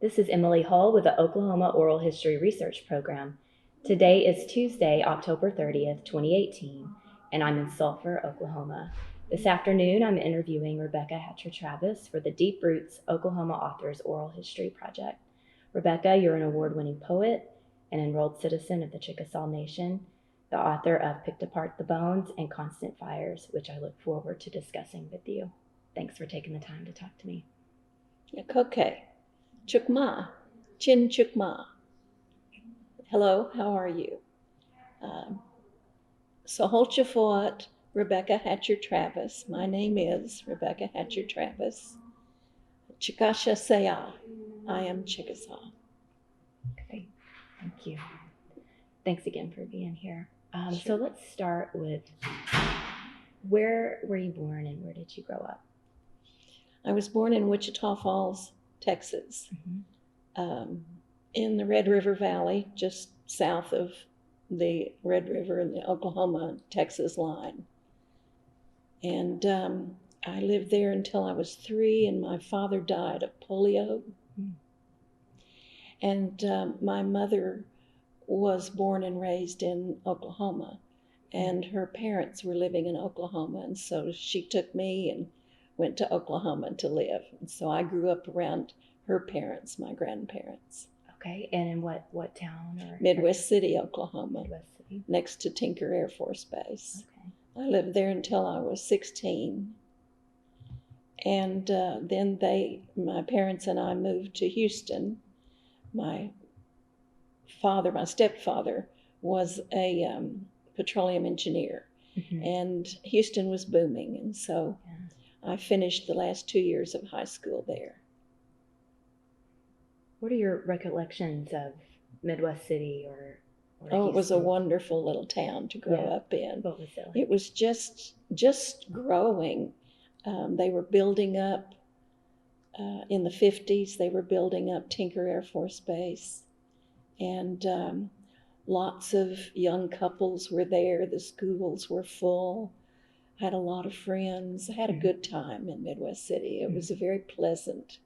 This is Emily Hull with the Oklahoma Oral History Research Program. Today is Tuesday, October 30th, 2018, and I'm in Sulphur, Oklahoma. This afternoon, I'm interviewing Rebecca Hatcher-Travis for the Deep Roots Oklahoma Authors Oral History Project. Rebecca, you're an award-winning poet, an enrolled citizen of the Chickasaw Nation, the author of Picked Apart the Bones and Constant Fires, which I look forward to discussing with you. Thanks for taking the time to talk to me. Okay. Chukma, Chin Chukma. Hello, how are you? Soholchafoat Rebecca Hatcher-Travis. My name is Rebecca Hatcher-Travis. Chickasaw. I am Chickasaw. Okay, thank you. Thanks again for being here. Sure. So let's start with where were you born and where did you grow up? I was born in Wichita Falls, Texas, Mm-hmm. In the Red River Valley, just south of the Red River and the Oklahoma-Texas line. And I lived there until I was 3, and my father died of polio. Mm. And my mother was born and raised in Oklahoma, and her parents were living in Oklahoma, and so she took me and went to Oklahoma to live. And so I grew up around her parents, my grandparents. Okay, and in what town? Or Midwest City, Oklahoma, Midwest City. next to Tinker Air Force Base. Okay. I lived there until I was 16. And then my parents and I moved to Houston. My stepfather, was a petroleum engineer, Mm-hmm. and Houston was booming. And so Yeah. I finished the last 2 years of high school there. What are your recollections of Midwest City or Oh, it was a Houston? wonderful little town to grow up in. What was it like? It was just growing. They were building up in the 50s. They were building up Tinker Air Force Base, and lots of young couples were there. The schools were full. I had a lot of friends. I had a good time in Midwest City. It was a very pleasant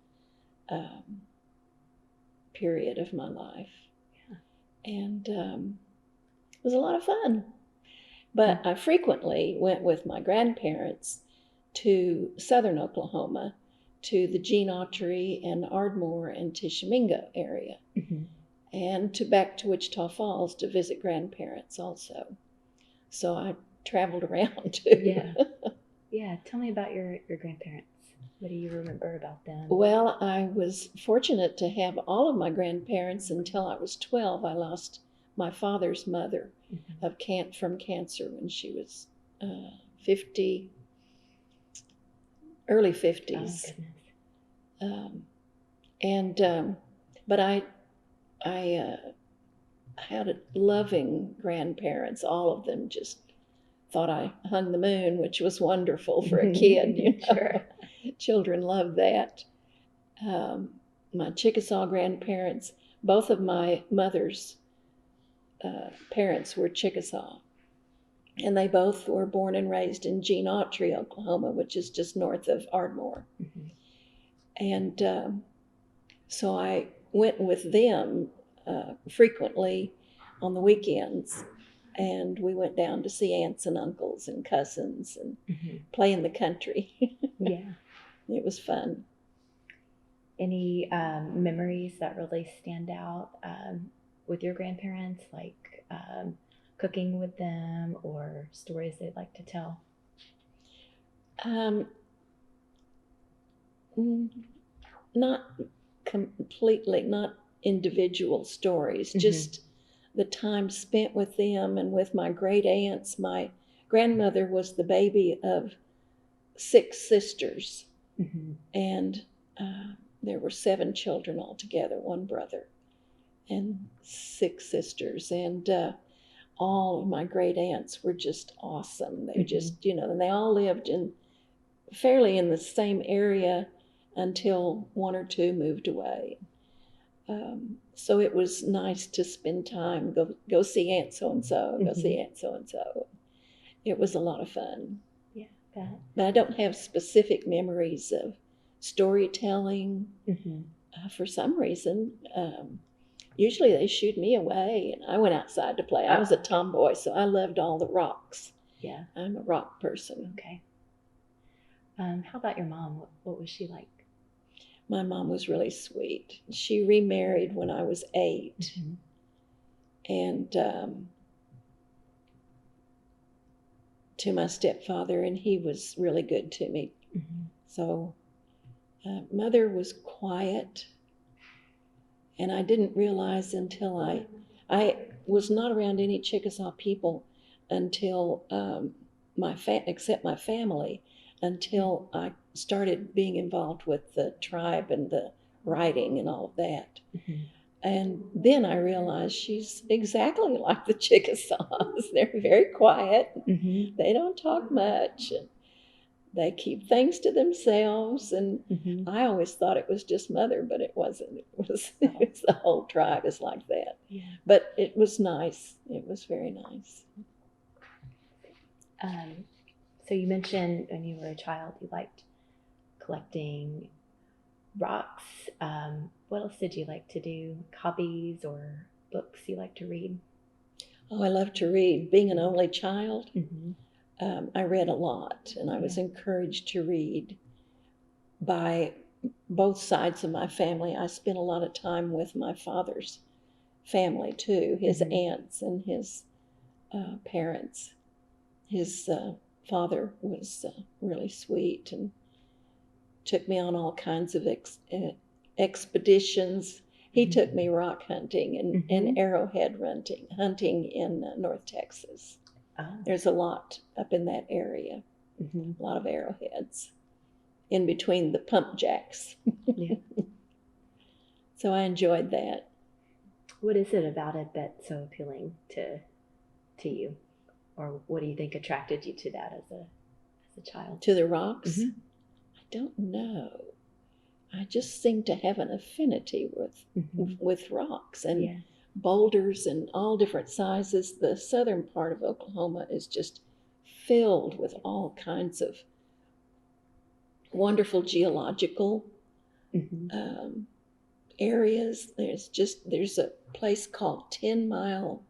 period of my life. Yeah. And it was a lot of fun. But I frequently went with my grandparents to southern Oklahoma, to the Gene Autry and Ardmore and Tishomingo area, Mm-hmm. and back to Wichita Falls to visit grandparents also. So I traveled around too. Yeah. Yeah. Tell me about your grandparents. What do you remember about them? Well, I was fortunate to have all of my grandparents until I was 12. I lost my father's mother from cancer when she was 50, early 50s. Oh, goodness. But I had loving grandparents. All of them just thought I hung the moon, which was wonderful for a kid. You know? Sure. Children love that. My Chickasaw grandparents, both of my mother's parents were Chickasaw. And they both were born and raised in Gene Autry, Oklahoma, which is just north of Ardmore. Mm-hmm. And so I went with them frequently on the weekends. And we went down to see aunts and uncles and cousins and play in the country. Yeah. It was fun. Any memories that really stand out with your grandparents, like cooking with them or stories they'd like to tell? Not completely, not individual stories, just the time spent with them and with my great aunts. My grandmother was the baby of 6 sisters, and there were 7 children altogether, 1 brother, and 6 sisters. And all of my great aunts were just awesome. They just, and they all lived fairly in the same area until 1 or 2 moved away. So it was nice to spend time, go see Aunt so-and-so, go see Aunt so-and-so. It was a lot of fun. Yeah, that. But I don't have specific memories of storytelling. for some reason, usually they shooed me away and I went outside to play. I was a tomboy, so I loved all the rocks. Yeah. I'm a rock person. Okay. How about your mom? What was she like? My mom was really sweet. She remarried when I was 8. Mm-hmm. And to my stepfather, and he was really good to me. Mm-hmm. So mother was quiet, and I didn't realize until I was not around any Chickasaw people until except my family, until I started being involved with the tribe and the writing and all of that. Mm-hmm. And then I realized she's exactly like the Chickasaws. They're very quiet. Mm-hmm. They don't talk much. And they keep things to themselves. And Mm-hmm. I always thought it was just mother, but it wasn't. It was the whole tribe is like that. Yeah. But it was nice. It was very nice. So you mentioned when you were a child you liked collecting rocks. What else did you like to do? Hobbies or books you like to read? Oh, I love to read. Being an only child, Mm-hmm. I read a lot, and I was encouraged to read by both sides of my family. I spent a lot of time with my father's family too, his aunts and his parents. His father was really sweet and took me on all kinds of expeditions. He took me rock hunting and arrowhead hunting in North Texas. Oh. There's a lot up in that area, a lot of arrowheads in between the pump jacks. Yeah. So I enjoyed that. What is it about it that's so appealing to you? Or what do you think attracted you to that as a child? To the rocks? Mm-hmm. I don't know. I just seem to have an affinity with rocks and boulders and all different sizes. The southern part of Oklahoma is just filled with all kinds of wonderful geological areas. There's a place called 10 Mile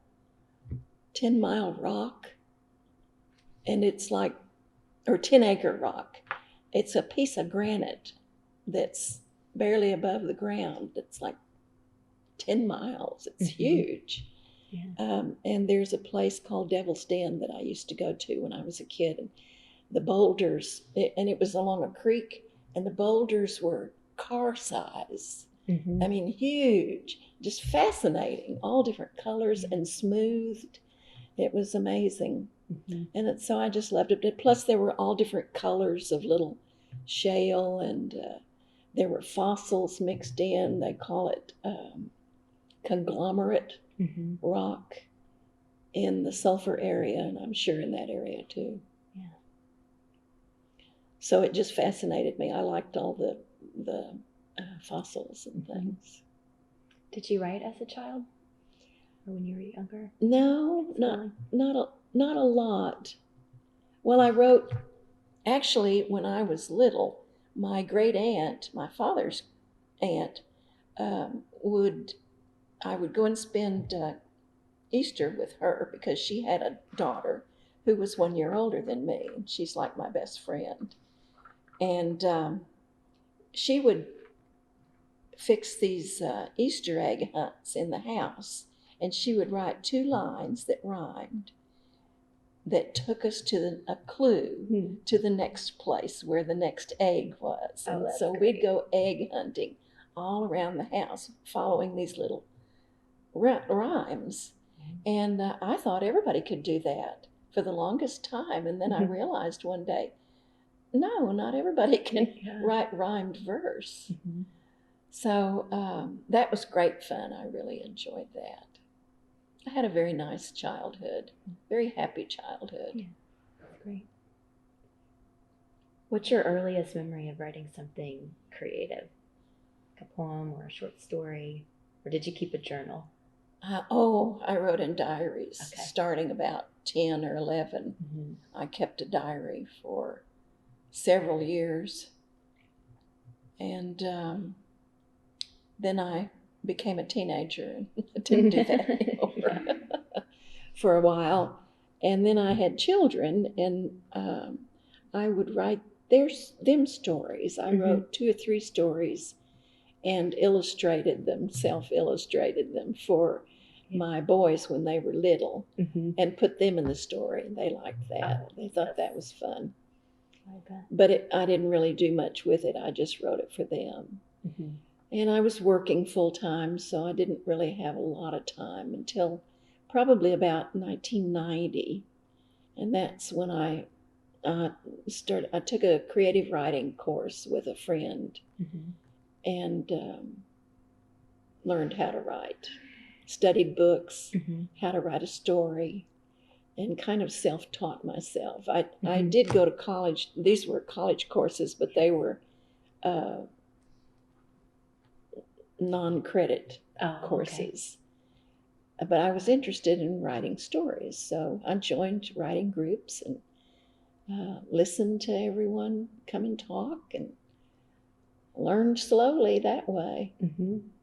Rock, and it's like, or 10 Acre Rock. It's a piece of granite that's barely above the ground. It's like 10 miles. It's huge. Yeah. And there's a place called Devil's Den that I used to go to when I was a kid. And the boulders, and it was along a creek, and the boulders were car size. I mean, huge, just fascinating, all different colors and smoothed. It was amazing. And so I just loved it. Plus, there were all different colors of little shale, and there were fossils mixed in. They call it conglomerate rock in the Sulphur area, and I'm sure in that area too. Yeah. So it just fascinated me. I liked all the fossils and things. Did you write as a child, or when you were younger? No, not a lot. Well, I wrote, actually, when I was little, my great aunt, my father's aunt, I would go and spend Easter with her because she had a daughter who was 1 year older than me. She's like my best friend. And she would fix these Easter egg hunts in the house, and she would write 2 lines that rhymed that took us to a clue to the next place where the next egg was. And so we'd go egg hunting all around the house following these little rhymes. And I thought everybody could do that for the longest time. And then I realized one day, no, not everybody can write rhymed verse. So that was great fun. I really enjoyed that. I had a very nice childhood, very happy childhood. Yeah, that's great. What's your earliest memory of writing something creative? Like a poem or a short story? Or did you keep a journal? I wrote in diaries starting about 10 or 11. I kept a diary for several years. And then I became a teenager and didn't do that anymore for a while. And then I had children, and I would write them stories. I wrote 2 or 3 stories and illustrated them, self-illustrated them for my boys when they were little, and put them in the story. They liked that. They thought that was fun. But I didn't really do much with it. I just wrote it for them. And I was working full-time, so I didn't really have a lot of time until probably about 1990. And that's when I took a creative writing course with a friend and learned how to write, studied books, how to write a story, and kind of self-taught myself. I did go to college. These were college courses, but they were non-credit courses. Okay. But I was interested in writing stories, so I joined writing groups and listened to everyone come and talk and learned slowly that way.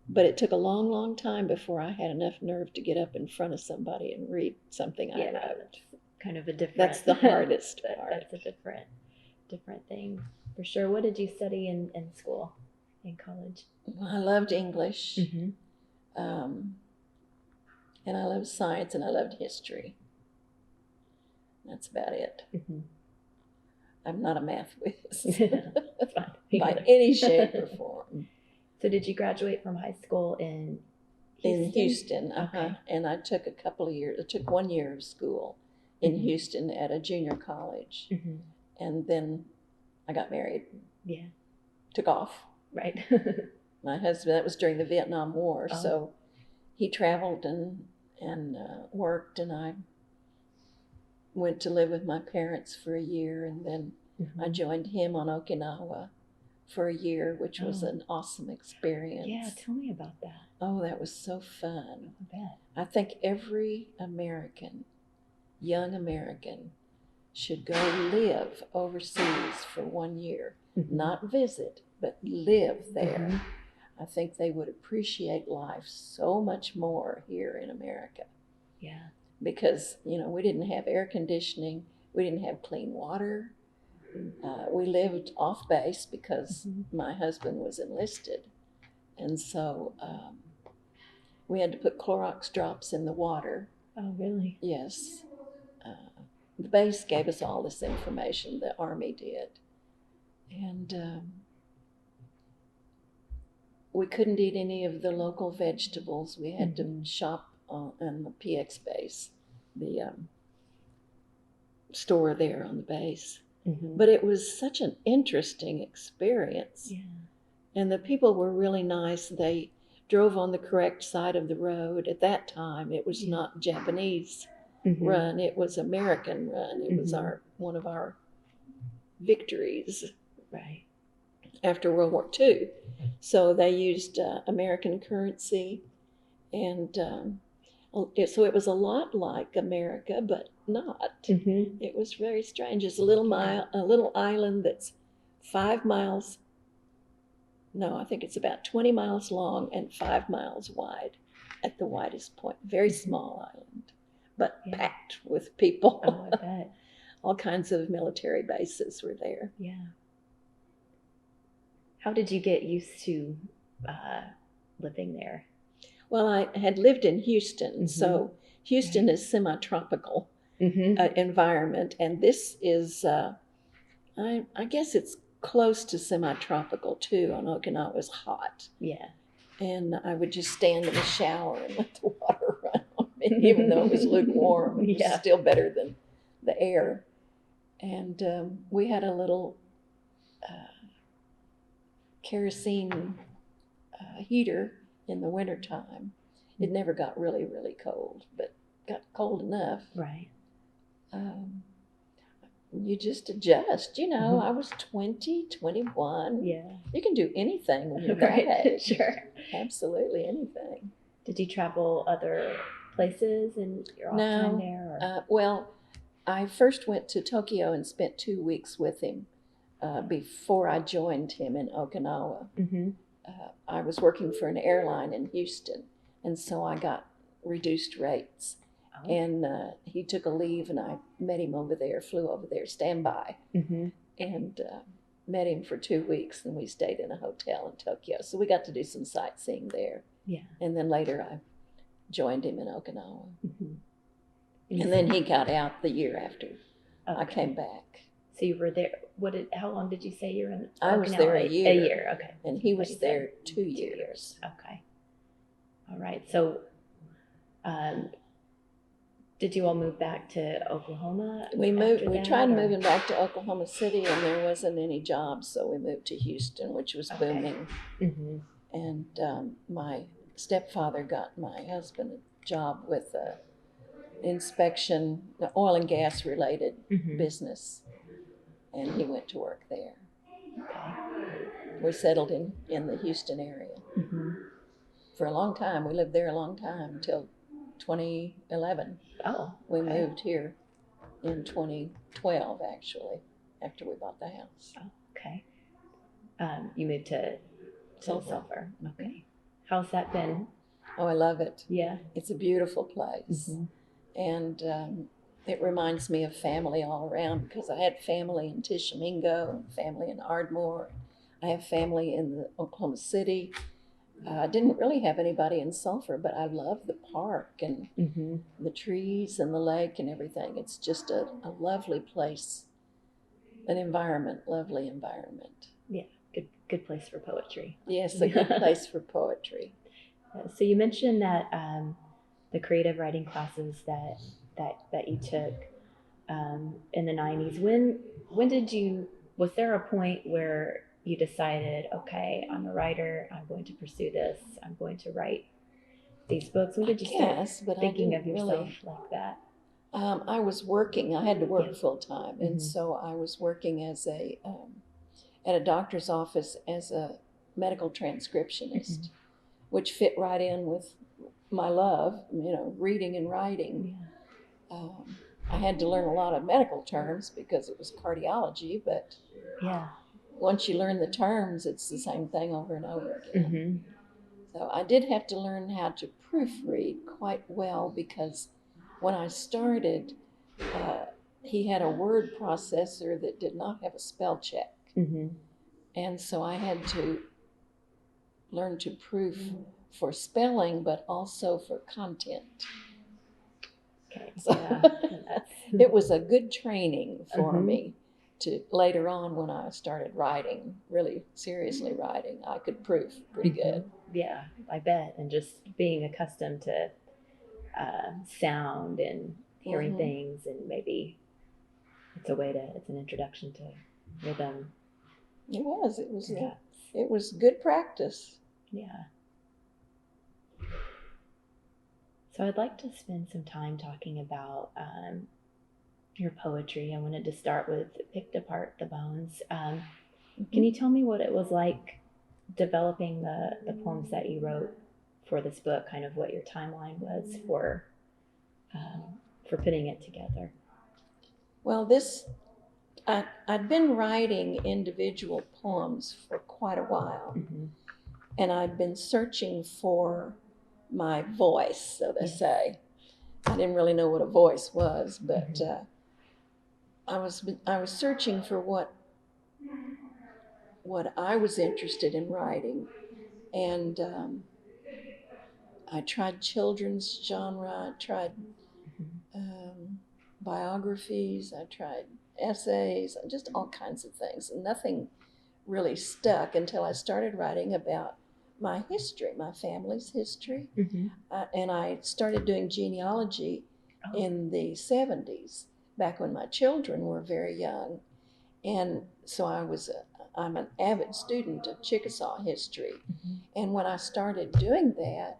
But it took a long, long time before I had enough nerve to get up in front of somebody and read something I wrote. That's kind of a different. That's the hardest part. That's a different thing for sure. What did you study in school, in college? Well, I loved English, and I loved science, and I loved history. That's about it. I'm not a math whiz by any shape or form. So did you graduate from high school in Houston? In Houston, okay. And I took a couple of years. I took 1 year of school in Houston at a junior college, and then I got married. Yeah, took off. Right. My husband, that was during the Vietnam War, so he traveled and worked, and I went to live with my parents for a year, and then I joined him on Okinawa for a year, which was an awesome experience. Yeah, tell me about that. Oh, that was so fun. I bet. I think every American, young American, should go live overseas for 1 year. Not visit, but live there. I think they would appreciate life so much more here in America. Yeah. Because, we didn't have air conditioning. We didn't have clean water. We lived off base because my husband was enlisted. And so we had to put Clorox drops in the water. Oh, really? Yes. The base gave us all this information, the Army did. And we couldn't eat any of the local vegetables. We had to shop on the PX base, the store there on the base. But it was such an interesting experience. Yeah. And the people were really nice. They drove on the correct side of the road. At that time, it was not Japanese run. It was American run. It was one of our victories. Right. After World War II. So they used American currency, and so it was a lot like America, but not. It was very strange. It's a little island that's 5 miles. No, I think it's about 20 miles long and 5 miles wide at the widest point. Very small island, but packed with people. Oh, I bet. All kinds of military bases were there. Yeah. How did you get used to living there? Well, I had lived in Houston, so Houston is semi-tropical environment, and this is, I guess it's close to semi-tropical too. On Okinawa, it was hot. Yeah. And I would just stand in the shower and let the water run on me, even though it was lukewarm. It was still better than the air. And we had a little kerosene heater in the wintertime. It never got really, really cold, but got cold enough. Right. You just adjust, I was 20, 21. Yeah. You can do anything when you're that age. Sure. Absolutely anything. Did you travel other places in your off time there? Or? Well, I first went to Tokyo and spent 2 weeks with him before I joined him in Okinawa. I was working for an airline in Houston, and so I got reduced rates. Oh. And he took a leave, and I met him over there, flew over there, standby, and met him for 2 weeks, and we stayed in a hotel in Tokyo. So we got to do some sightseeing there. Yeah. And then later I joined him in Okinawa. Mm-hmm. And then he got out the year after I Okay. came back. So you were there. How long did you say you were in? I was Okinawa? there a year. A year, okay. And he Like was you said, there 2 2 years. Okay. All right. So, did you all move back to Oklahoma? We moved. after We that, tried or- moving back to Oklahoma City, and there wasn't any jobs, so we moved to Houston, which was Okay. booming. Mm-hmm. And my stepfather got my husband a job with inspection, the oil and gas related Mm-hmm. business, and he went to work there. Okay. We settled in the Houston area Mm-hmm. for a long time. We lived there a long time until 2011. Oh. We okay. moved here in 2012, actually, after we bought the house. Oh, okay. You moved to Sulphur. Sulphur. Okay. How's that been? Oh, I love it. Yeah. It's a beautiful place. Mm-hmm. And it reminds me of family all around, because I had family in Tishomingo, family in Ardmore. I have family in the Oklahoma City. I didn't really have anybody in Sulphur, but I love the park and Mm-hmm. the trees and the lake and everything. It's just a lovely place, an environment, lovely environment. Yeah. Good place for poetry. Yes, a good place for poetry. So you mentioned that the creative writing classes that you took in the 90s. When did you? Was there a point where you decided, okay, I'm a writer. I'm going to pursue this. I'm going to write these books. When did you start thinking of yourself like that? I was working. I had to work full time, and Mm-hmm. so I was working as at a doctor's office as a medical transcriptionist, which fit right in with my love, reading and writing. Yeah. I had to learn a lot of medical terms because it was cardiology, but Yeah. once you learn the terms, it's the same thing over and over again. Mm-hmm. So I did have to learn how to proofread quite well, because when I started, he had a word processor that did not have a spell check. Mm-hmm. And so I had to learn to proof for spelling, but also for content. Okay. So Yeah. it was a good training for Mm-hmm. me to later on, when I started writing, really seriously writing, I could proof pretty good. Yeah, I bet. And just being accustomed to sound and hearing things, and maybe it's an introduction to rhythm. It was Yeah. it was good practice. Yeah. So I'd like to spend some time talking about your poetry. I wanted to start with Picked Apart the Bones. Can you tell me what it was like developing the poems that you wrote for this book, kind of what your timeline was for putting it together? Well, I'd been writing individual poems for quite a while, and I'd been searching for my voice, so to say. I didn't really know what a voice was, but I was searching for what I was interested in writing, and I tried children's genre, I tried biographies, I tried essays, just all kinds of things, and nothing really stuck until I started writing about my history, my family's history. And I started doing genealogy in the 70s, back when my children were very young. And so I'm an avid student of Chickasaw history. And when I started doing that,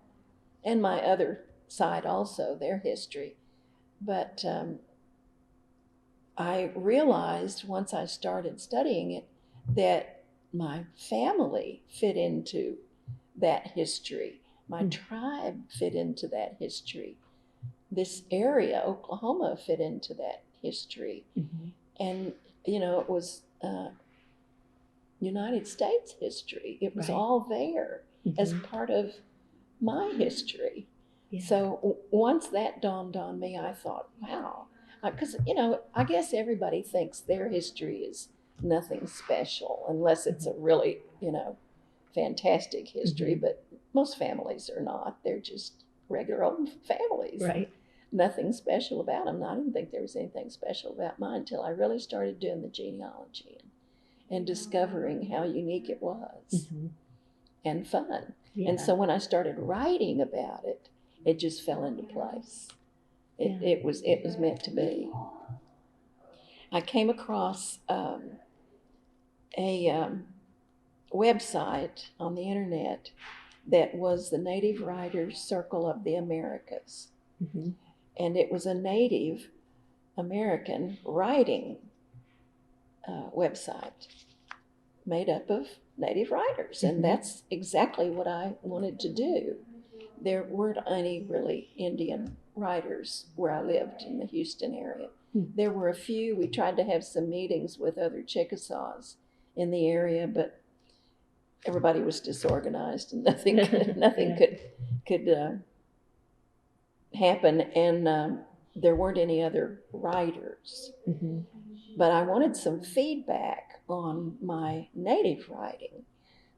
and my other side also, their history, but I realized once I started studying it that my family fit into that history. My tribe fit into that history. This area, Oklahoma, fit into that history. And, it was United States history. It was Right. all there as part of my history. So once that dawned on me, I thought, wow, because, I guess everybody thinks their history is nothing special unless it's a really, fantastic history, but most families are not. They're just regular old families. Right. Nothing special about them. I didn't think there was anything special about mine until I really started doing the genealogy and discovering how unique it was and fun. Yeah. And so when I started writing about it, it just fell into place. It was meant to be. I came across a website on the internet that was the Native Writers Circle of the Americas. And it was a Native American writing website made up of Native writers. And that's exactly what I wanted to do. There weren't any really Indian writers where I lived in the Houston area. There were a few. We tried to have some meetings with other Chickasaws in the area, but everybody was disorganized and nothing could happen. And there weren't any other writers. But I wanted some feedback on my Native writing.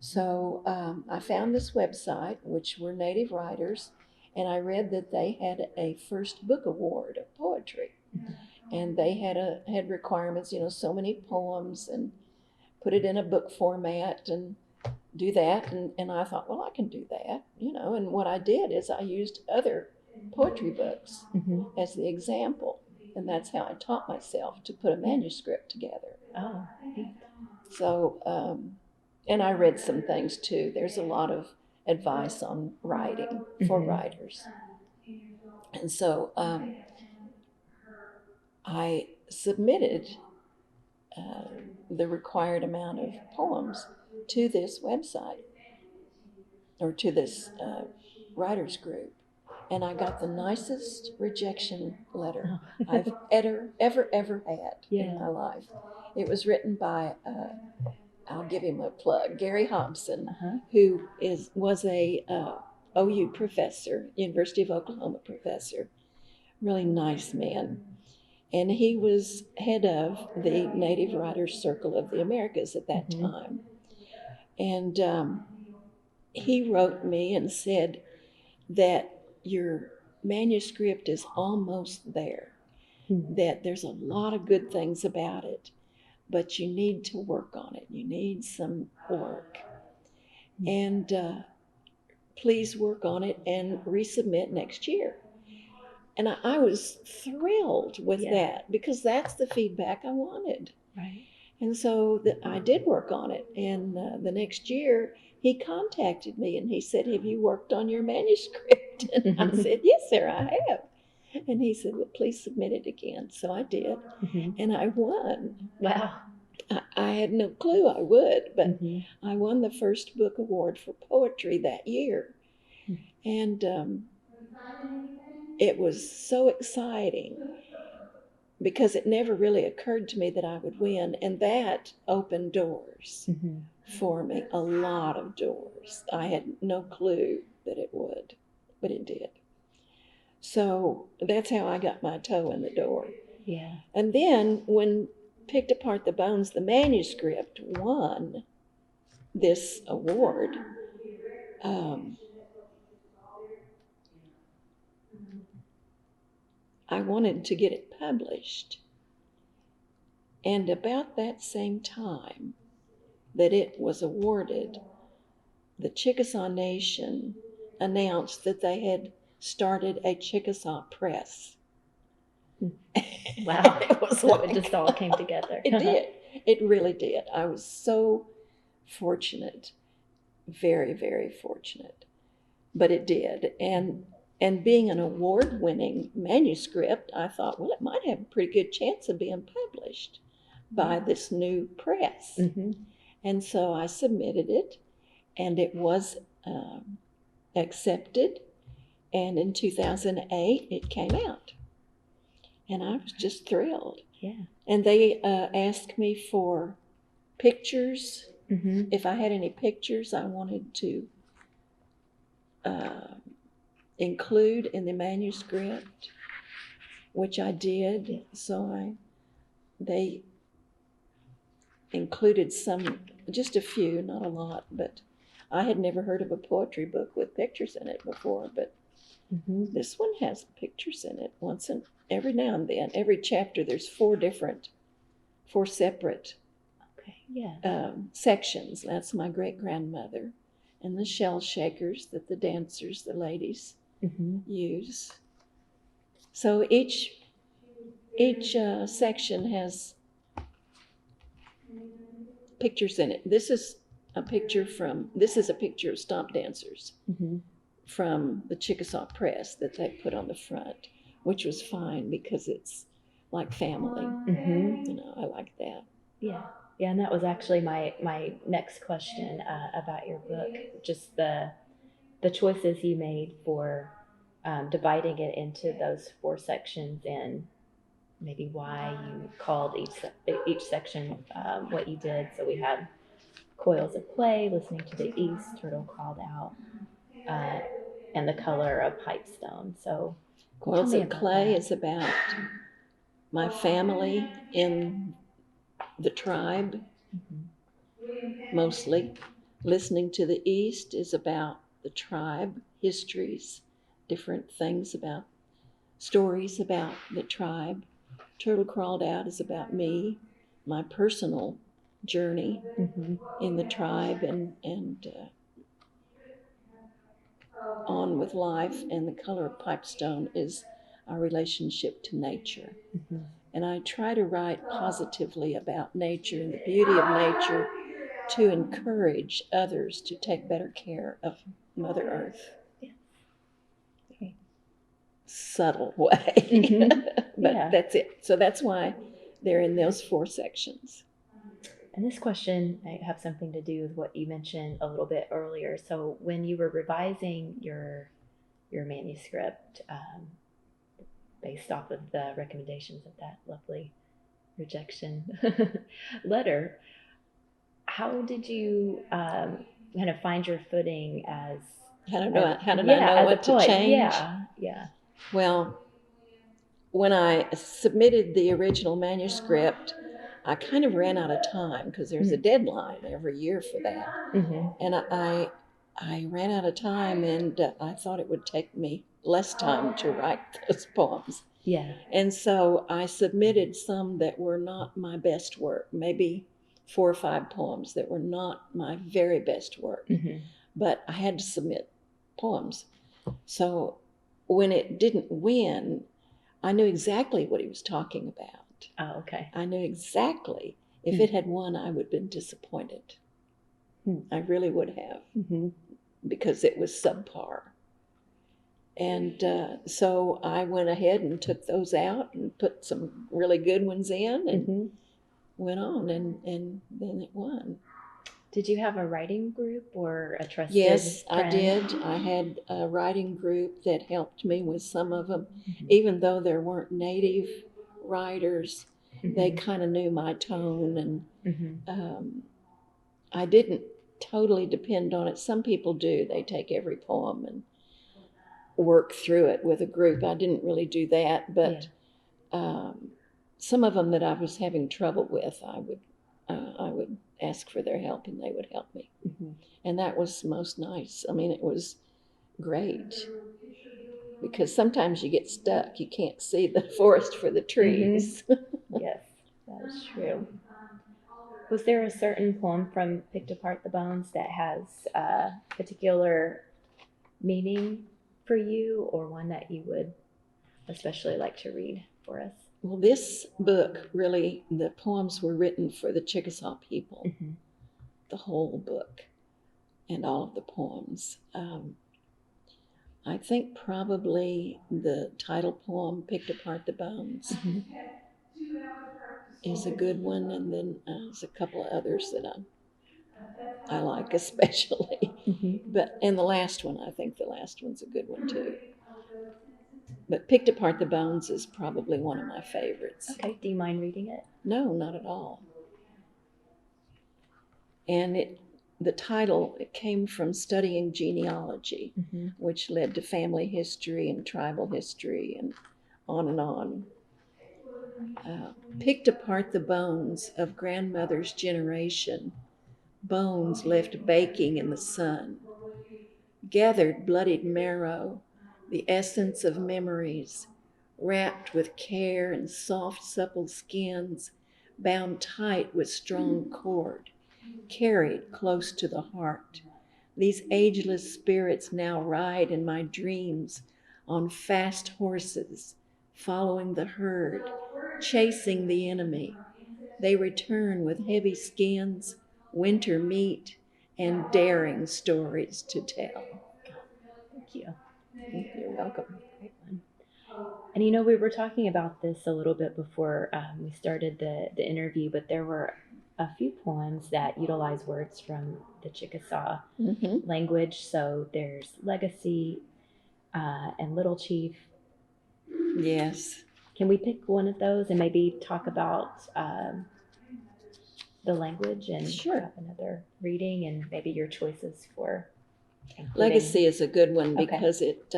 So I found this website, which were Native writers, and I read that they had a first book award of poetry. And they had requirements, so many poems, and put it in a book format and do that. And I thought, well, I can do that, And what I did is I used other poetry books as the example. And that's how I taught myself to put a manuscript together. Oh. So, and I read some things too. There's a lot of advice on writing for writers. And so I submitted the required amount of poems to this website, or to this writers group. And I got the nicest rejection letter I've ever had in my life. It was written by, I'll give him a plug, Gary Hobson, who was a OU professor, University of Oklahoma professor, really nice man. And he was head of the Native Writers Circle of the Americas at that time. And he wrote me and said that your manuscript is almost there, that there's a lot of good things about it, but you need to work on it. You need some work. And please work on it and resubmit next year. And I was thrilled with that, because that's the feedback I wanted. Right. And so I did work on it. And the next year, he contacted me and he said, have you worked on your manuscript? And I said, yes, sir, I have. And he said, well, please submit it again. So I did. And I won. Wow. I had no clue I would, but I won the first book award for poetry that year. And it was so exciting, because it never really occurred to me that I would win. And that opened doors for me, a lot of doors. I had no clue that it would, but it did. So that's how I got my toe in the door. Yeah. And then when Picked Apart the Bones, the manuscript won this award, I wanted to get it published. And about that same time that it was awarded, the Chickasaw Nation announced that they had started a Chickasaw press. Wow. It was so it just all came together. It did. It really did. I was so fortunate, very, very fortunate. But it did. And being an award-winning manuscript, I thought, well, it might have a pretty good chance of being published by this new press. And so I submitted it, and it was accepted. And in 2008, it came out. And I was just thrilled. Yeah. And they asked me for pictures Mm-hmm. If I had any pictures I wanted to include in the manuscript, which I did, so they included some, just a few, not a lot, but I had never heard of a poetry book with pictures in it before, but this one has pictures in it every now and then. Every chapter there's four separate sections. That's my great-grandmother and the shell shakers that the dancers, the ladies, use. So each section has pictures in it. This is a picture of stomp dancers from the Chickasaw press that they put on the front, which was fine because it's like family. You know, I like that. Yeah. Yeah, and that was actually my next question about your book. Just the choices you made for dividing it into those four sections, and maybe why you called each section what you did. So we have coils of clay, listening to the east, turtle crawled out, and the color of pipestone. So Coils of Clay is about my family in the tribe, mostly. Listening to the East is about the tribe, histories, different things about, stories about the tribe. Turtle Crawled Out is about me, my personal journey in the tribe and on with life. And The Color of Pipestone is our relationship to nature. And I try to write positively about nature and the beauty of nature to encourage others to take better care of Mother Earth. Okay. Subtle way. But that's it. So that's why they're in those four sections. And this question might have something to do with what you mentioned a little bit earlier. So when you were revising your manuscript, based off of the recommendations of that lovely rejection letter, how did you kind of find your footing as how did I know what to change? Yeah. Well, when I submitted the original manuscript, I kind of ran out of time because there's a deadline every year for that. And I ran out of time, and I thought it would take me less time to write those poems. Yeah. And so I submitted some that were not my best work, maybe 4 or 5 poems that were not my very best work. But I had to submit poems. So when it didn't win, I knew exactly what he was talking about. Oh, okay. I knew exactly. If it had won, I would have been disappointed. I really would have, because it was subpar. And so I went ahead and took those out and put some really good ones in and went on, and then it won. Did you have a writing group or a trusted Yes, friend? I did. I had a writing group that helped me with some of them. Even though there weren't native writers, they kind of knew my tone, and I didn't totally depend on it. Some people do. They take every poem and work through it with a group. I didn't really do that, but some of them that I was having trouble with, I would ask for their help, and they would help me. And that was most nice. I mean, it was great, because sometimes you get stuck. You can't see the forest for the trees. Yes, that is true. Was there a certain poem from Picked Apart the Bones that has a particular meaning for you, or one that you would especially like to read for us? Well, this book, really, the poems were written for the Chickasaw people, the whole book and all of the poems. I think probably the title poem, Picked Apart the Bones, is a good one, and then there's a couple of others that I like especially. And the last one, I think the last one's a good one too. But Picked Apart the Bones is probably one of my favorites. Okay, do you mind reading it? No, not at all. And the title, it came from studying genealogy, which led to family history and tribal history and on and on. Picked apart the bones of grandmother's generation, bones left baking in the sun. Gathered bloodied marrow, the essence of memories, wrapped with care in soft, supple skins, bound tight with strong cord, carried close to the heart. These ageless spirits now ride in my dreams on fast horses, following the herd, chasing the enemy. They return with heavy skins, winter meat, and daring stories to tell. Thank you. You're welcome. Great one. And we were talking about this a little bit before we started the interview, but there were a few poems that utilize words from the Chickasaw language. So there's Legacy and Little Chief. Yes. Can we pick one of those and maybe talk about the language and have another reading and maybe your choices for including... Legacy is a good one because it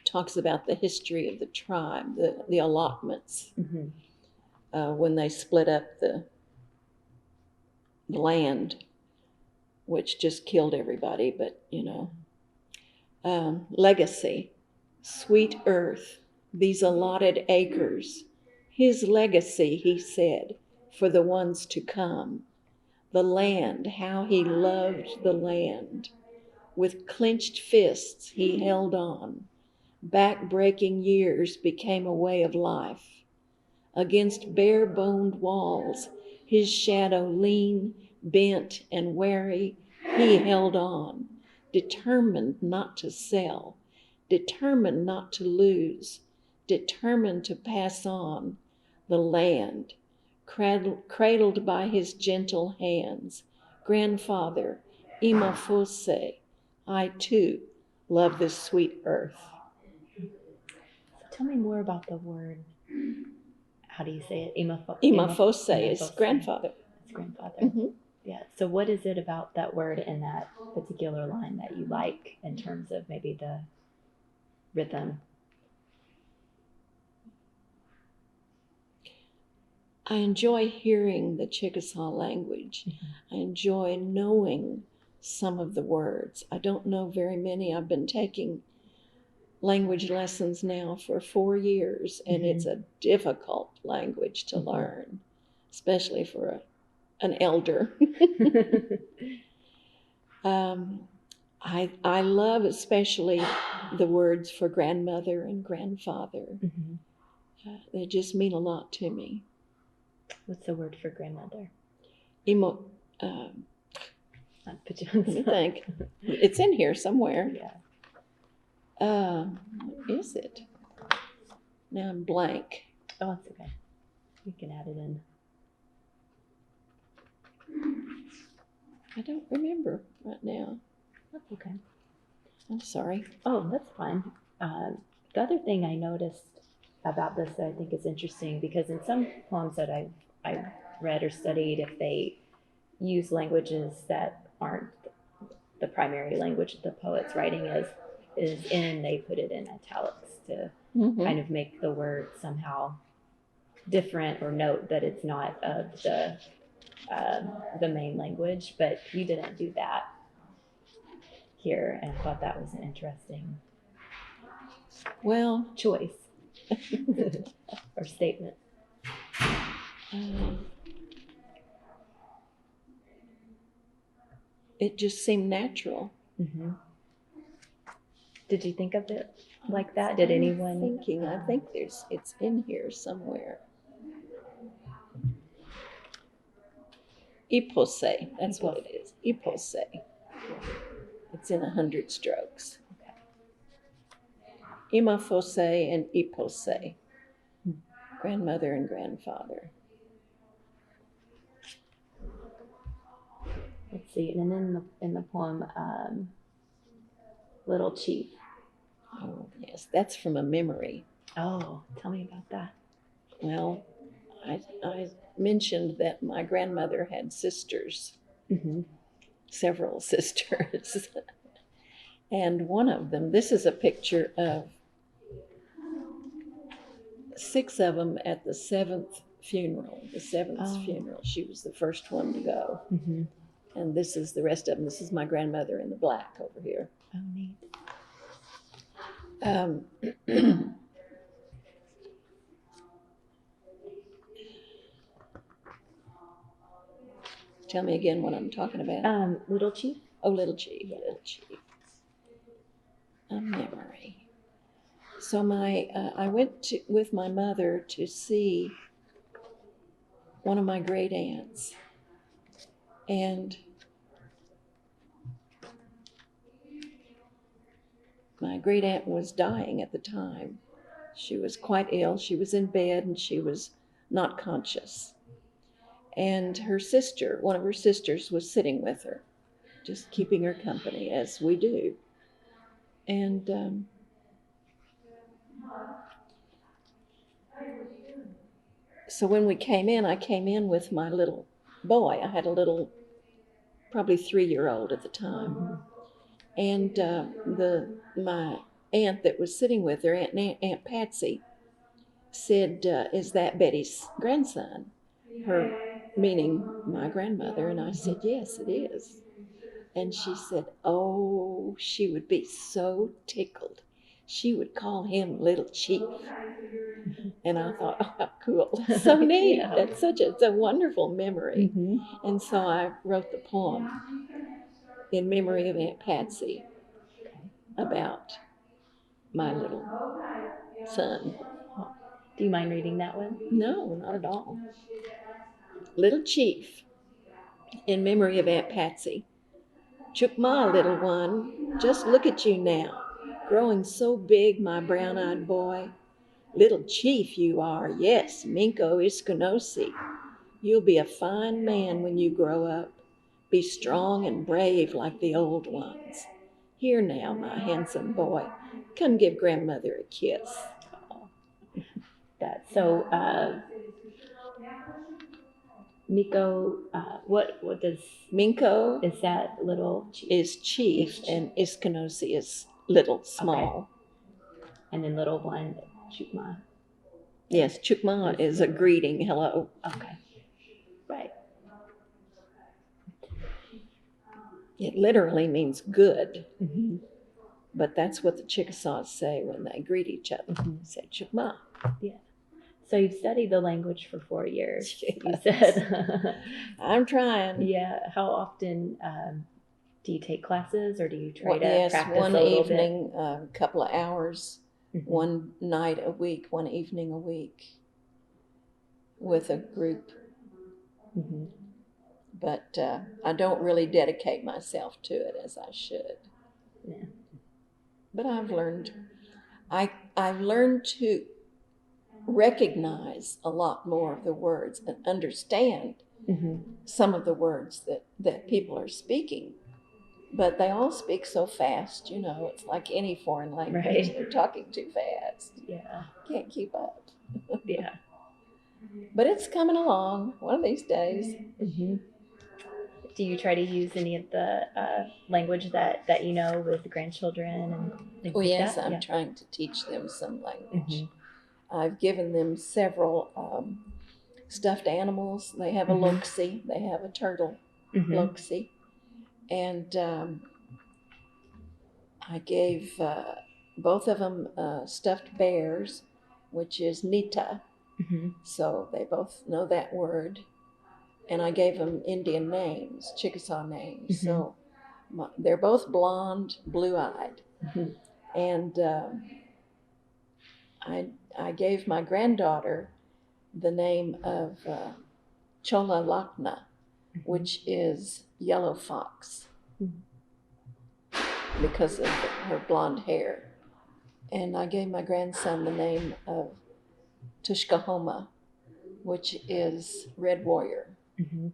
talks about the history of the tribe, the allotments, when they split up the land, which just killed everybody. But legacy, sweet earth, these allotted acres, his legacy, he said, for the ones to come. The land, how he loved the land. With clenched fists he held on. Back-breaking years became a way of life. Against bare-boned walls, his shadow lean, bent, and wary, he held on, determined not to sell, determined not to lose, determined to pass on the land, cradled by his gentle hands. Grandfather, Imafose, I too love this sweet earth. Tell me more about the word. How do you say it? Imafose is grandfather. It's grandfather. Yeah. So what is it about that word in that particular line that you like in terms of maybe the rhythm? I enjoy hearing the Chickasaw language. I enjoy knowing some of the words. I don't know very many. I've been taking language lessons now for 4 years, and it's a difficult language to learn, especially for an elder. I love especially the words for grandmother and grandfather. They just mean a lot to me. What's the word for grandmother? Let me think. It's in here somewhere. What is it? Now I'm blank. Oh, it's okay. You can add it in. I don't remember right now. That's okay. I'm sorry. Oh, that's fine. The other thing I noticed about this that I think is interesting, because in some poems that I've read or studied, if they use languages that aren't the primary language the poet's writing is in, they put it in italics to kind of make the word somehow different or note that it's not of the main language. But you didn't do that here, and I thought that was an interesting choice or statement. It just seemed natural. Did you think of it like that? Did anyone? Thinking, I think it's in here somewhere. Ipose, that's what it is. Ipose. It's in 100 strokes. Imafose and Ipose, grandmother and grandfather. Let's see, and then in the poem, Little Chief. Oh, yes, that's from a memory. Oh, tell me about that. Well, I mentioned that my grandmother had sisters, several sisters. And one of them, this is a picture of 6 of them at the 7th funeral, the 7th funeral. She was the first one to go. Mm-hmm. And this is the rest of them. This is my grandmother in the black over here. Oh, neat. Tell me again what I'm talking about. Little Chief? Oh, Little Chief, Little Chief. A memory. So I went with my mother to see one of my great aunts. And my great aunt was dying at the time. She was quite ill. She was in bed and she was not conscious. And her sister, one of her sisters, was sitting with her, just keeping her company, as we do. And so when we came in, I came in with my little boy. I had a little, probably 3-year-old at the time. And my aunt that was sitting with her, Aunt Patsy, said, "Is that Betty's grandson?" Her meaning my grandmother. And I said, "Yes, it is." And she said, "Oh, she would be so tickled. She would call him Little Chief." And I thought, oh, how cool. So neat. Yeah. That's it's a wonderful memory. Mm-hmm. And so I wrote the poem in memory of Aunt Patsy about my little son. Do you mind reading that one? No, not at all. Little Chief, in memory of Aunt Patsy. Chukma, little one, just look at you now, growing so big, my brown-eyed boy. Little Chief you are, yes, Minko Iskanosi. You'll be a fine man when you grow up. Be strong and brave like the old ones. Here now, my handsome boy, come give grandmother a kiss. That so Miko, what does Minko is that little chief? is chief and Iskanosi is little, small. Okay. And then little one, Chukma. Yes, Chukma is a greeting, hello. Okay. Right. It literally means good. Mm-hmm. But that's what the Chickasaws say when they greet each other. Mm-hmm. They say Chukma. Yeah. So you've studied the language for 4 years, Yes. you said. I'm trying. Yeah. How often do you take classes, or do you try to practice one a little evening, a couple of hours, bit? Mm-hmm. one night a week, one evening a week with a group. Mm-hmm. But I don't really dedicate myself to it as I should. Yeah. But I've learned. I've learned to recognize a lot more of the words and understand Mm-hmm. some of the words that people are speaking. But they all speak so fast, you know, it's like any foreign language. Right. They're talking too fast. Yeah. Can't keep up. Yeah. But it's coming along one of these days. Mm-hmm. Do you try to use any of the language that you know with the grandchildren and things Oh, like yes, that? I'm trying to teach them some language. Mm-hmm. I've given them several stuffed animals. They have a Mm-hmm. loxie. They have a turtle Mm-hmm. loxie. And I gave both of them stuffed bears, which is nita. Mm-hmm. So they both know that word. And I gave them Indian names, Chickasaw names. Mm-hmm. So they're both blonde, blue-eyed. Mm-hmm. And I gave my granddaughter the name of Chola Lakna, which is yellow fox, because of her blonde hair. And I gave my grandson the name of Tushkahoma, which is red warrior. Mm-hmm.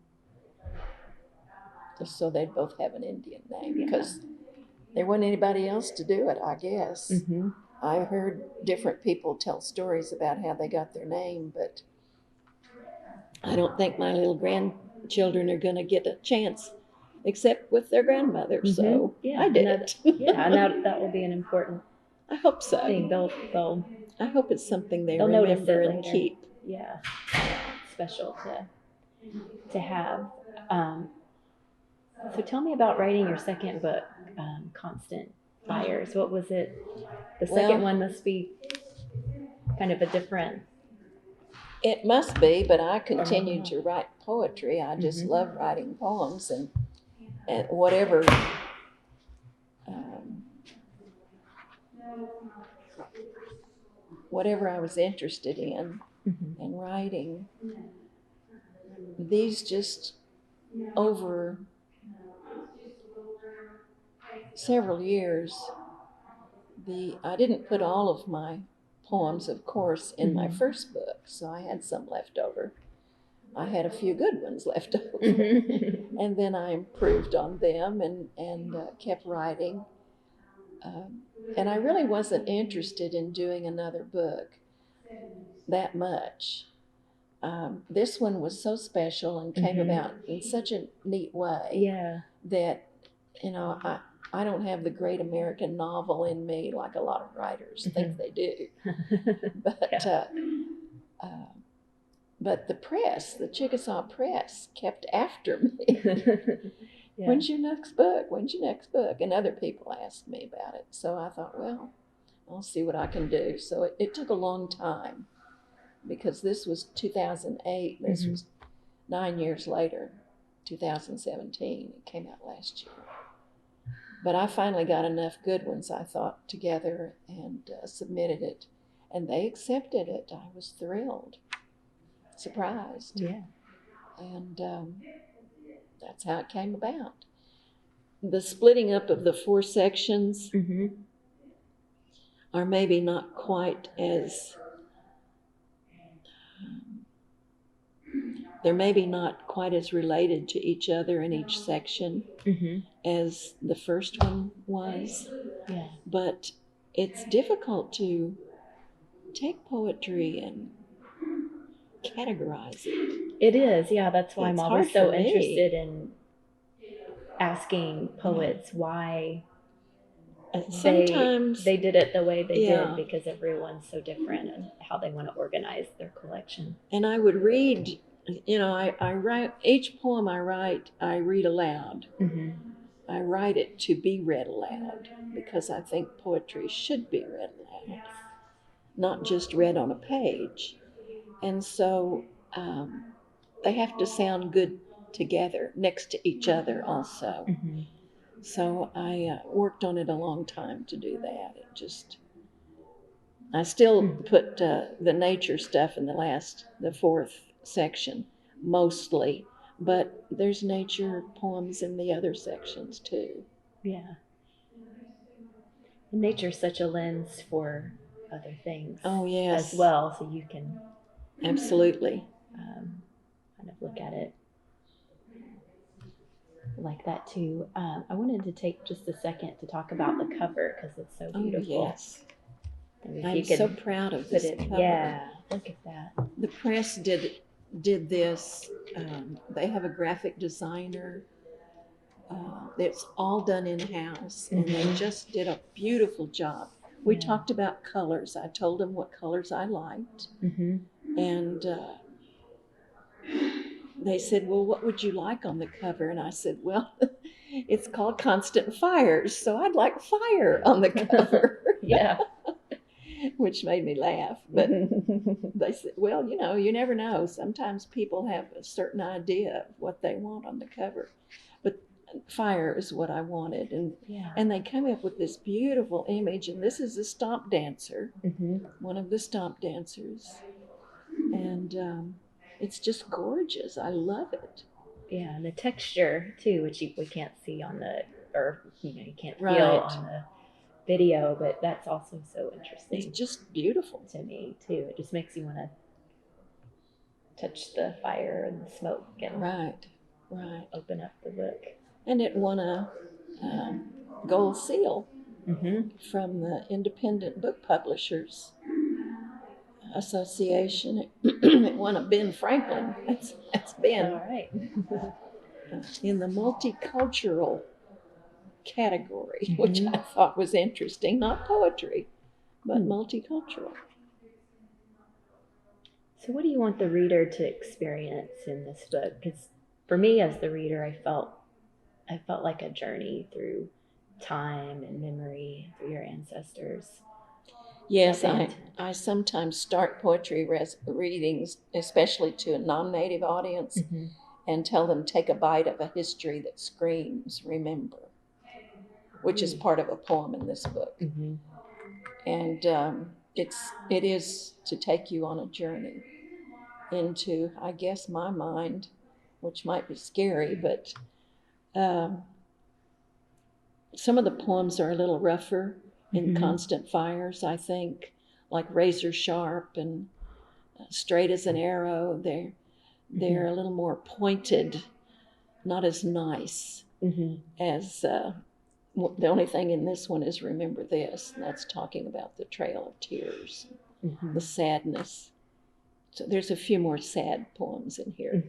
Just so they both have an Indian name, because there wasn't anybody else to do it, I guess. Mm-hmm. I heard different people tell stories about how they got their name, but I don't think my little grandchildren are going to get a chance except with their grandmother. So Yeah, I did and it. yeah, and that will be an important I hope so. thing. I hope it's something they they'll notice remember it and later. keep. Yeah, special to have. So tell me about writing your second book, Constant Fires. What was it? The second one must be kind of a different. It must be, but I continued to write poetry. I just Mhm. love writing poems and whatever whatever I was interested in Mhm. and writing. These just over several years, I didn't put all of my poems, of course, in my first book, so I had some left over. I had a few good ones left over. And then I improved on them and kept writing. And I really wasn't interested in doing another book that much. This one was so special and came about in such a neat way that, you know, I don't have the great American novel in me like a lot of writers think they do. But the press, the Chickasaw press, kept after me. When's your next book? When's your next book? And other people asked me about it. So I thought, well, I'll see what I can do. So it took a long time because this was 2008. This was 9 years later, 2017. It came out last year. But I finally got enough good ones, I thought, together and submitted it. And they accepted it. I was thrilled, surprised. Yeah. And that's how it came about. The splitting up of the 4 sections are maybe not quite as, they're maybe not quite as related to each other in each section as the first one was. Yeah. But it's difficult to take poetry and categorize it. It is, yeah. That's why It's I'm always hard so for me. interested in asking poets why sometimes they did it the way they Yeah. did, because everyone's so different and how they want to organize their collection. And I would read, you know, I write, each poem I write, I read aloud. I write it to be read aloud because I think poetry should be read aloud, not just read on a page. And so they have to sound good together next to each other also. So I worked on it a long time to do that. I still put the nature stuff in the 4th section, mostly, but there's nature poems in the other sections too. Yeah. Nature's such a lens for other things. Oh, yes. As well, so you can absolutely kind of look at it like that too. I wanted to take just a second to talk about the cover because it's so beautiful. Oh, yes. I'm so proud of this cover. Yeah, look at that. The press did this. They have a graphic designer. It's all done in-house, and they just did a beautiful job. We talked about colors. I told them what colors I liked, and they said, well, what would you like on the cover? And I said, well, it's called Constant Fires, so I'd like fire on the cover. Yeah. Which made me laugh. But they said, well, you know, you never know. Sometimes people have a certain idea of what they want on the cover. But fire is what I wanted. And they come up with this beautiful image. And this is a stomp dancer, one of the stomp dancers. And it's just gorgeous. I love it. Yeah, and the texture too, which we can't see on you can't feel on the video, but that's also so interesting. It's just beautiful to me too. It just makes you want to touch the fire and the smoke and open up the book. And it won a gold seal from the Independent Book Publishers Association. It won a Ben Franklin. That's Ben. All right. in the multicultural category, which I thought was interesting. Not poetry, but multicultural. So what do you want the reader to experience in this book? Because for me as the reader, I felt like a journey through time and memory through your ancestors. Yes, I sometimes start poetry readings, especially to a non-native audience, and tell them take a bite of a history that screams remember, which is part of a poem in this book. And it is to take you on a journey into, I guess, my mind, which might be scary, but some of the poems are a little rougher in Constant Fires, I think, like Razor Sharp and Straight as an Arrow. They're a little more pointed, not as nice as the only thing in this one is Remember This, and that's talking about the Trail of Tears, the sadness. So there's a few more sad poems in here.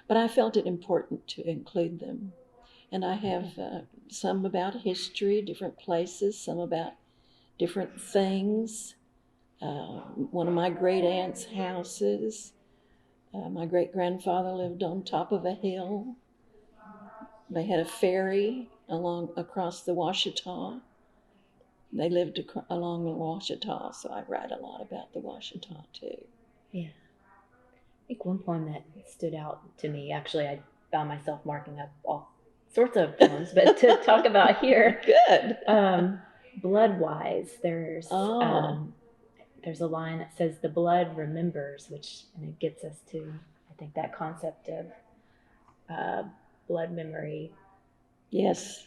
But I felt it important to include them. And I have some about history, different places, some about different things. One of my great aunt's houses. My great grandfather lived on top of a hill. They had a ferry across the Washita. They lived along the Washita, so I write a lot about the Washita too. Yeah. I think one poem that stood out to me, actually, I found myself marking up all sorts of poems, but to talk about here. Good. Bloodwise, there's a line that says, "The blood remembers," and it gets us to, I think, that concept of blood memory. Yes.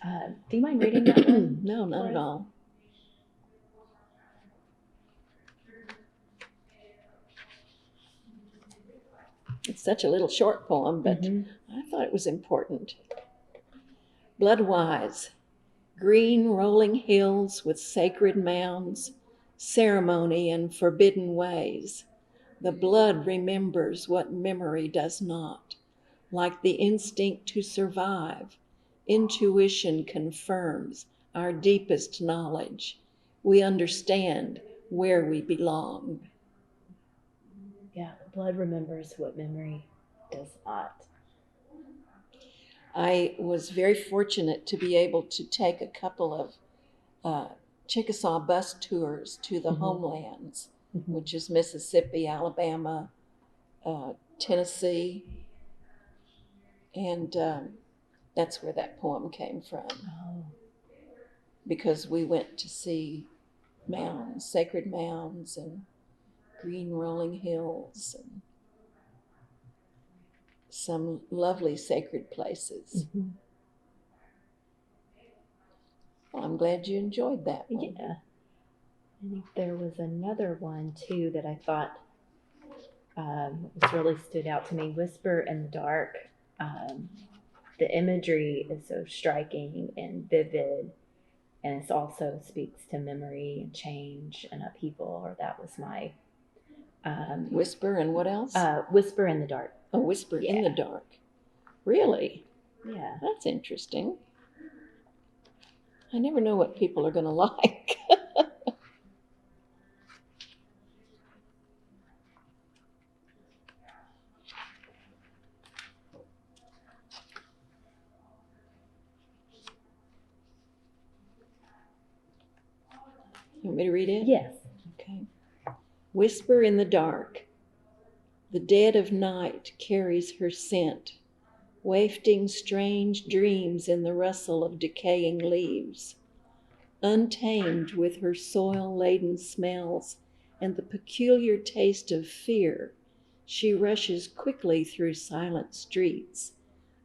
Do you mind reading that one? No, not at all. It's such a little short poem, but I thought it was important. Bloodwise, green rolling hills with sacred mounds, ceremony and forbidden ways. The blood remembers what memory does not. Like the instinct to survive, intuition confirms our deepest knowledge. We understand where we belong. Yeah, blood remembers what memory does not. I was very fortunate to be able to take a couple of Chickasaw bus tours to the homelands, which is Mississippi, Alabama, Tennessee, and that's where that poem came from. Because we went to see mounds, sacred mounds, and green rolling hills, and some lovely sacred places. Well, I'm glad you enjoyed that one. Yeah. I think there was another one too that I thought really stood out to me. Whisper in the Dark. The imagery is so striking and vivid, and it also speaks to memory and change and upheaval. Or that was my Whisper and what else? Whisper in the Dark. Oh, Whisper in the Dark. Really? Yeah. That's interesting. I never know what people are going to like. You want me to read it? Yes. Okay. Whisper in the dark. The dead of night carries her scent, wafting strange dreams in the rustle of decaying leaves. Untamed with her soil-laden smells and the peculiar taste of fear, she rushes quickly through silent streets.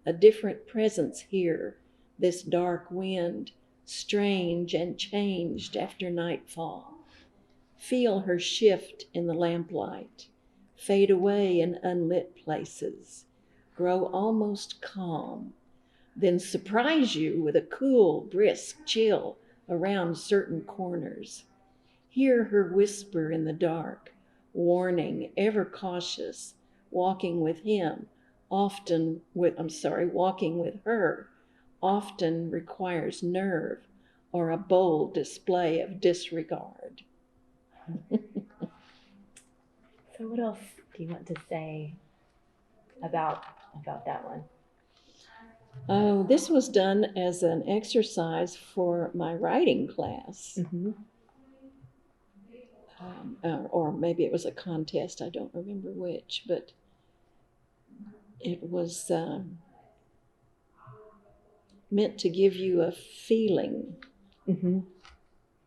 A different presence here, this dark wind, strange and changed after nightfall. Feel her shift in the lamplight, fade away in unlit places, grow almost calm, then surprise you with a cool, brisk chill around certain corners. Hear her whisper in the dark, warning, ever cautious, walking with him walking with her often requires nerve or a bold display of disregard. So what else do you want to say about that one? Oh, this was done as an exercise for my writing class. Mm-hmm. Or maybe it was a contest, I don't remember which, but it was meant to give you a feeling. Mm-hmm.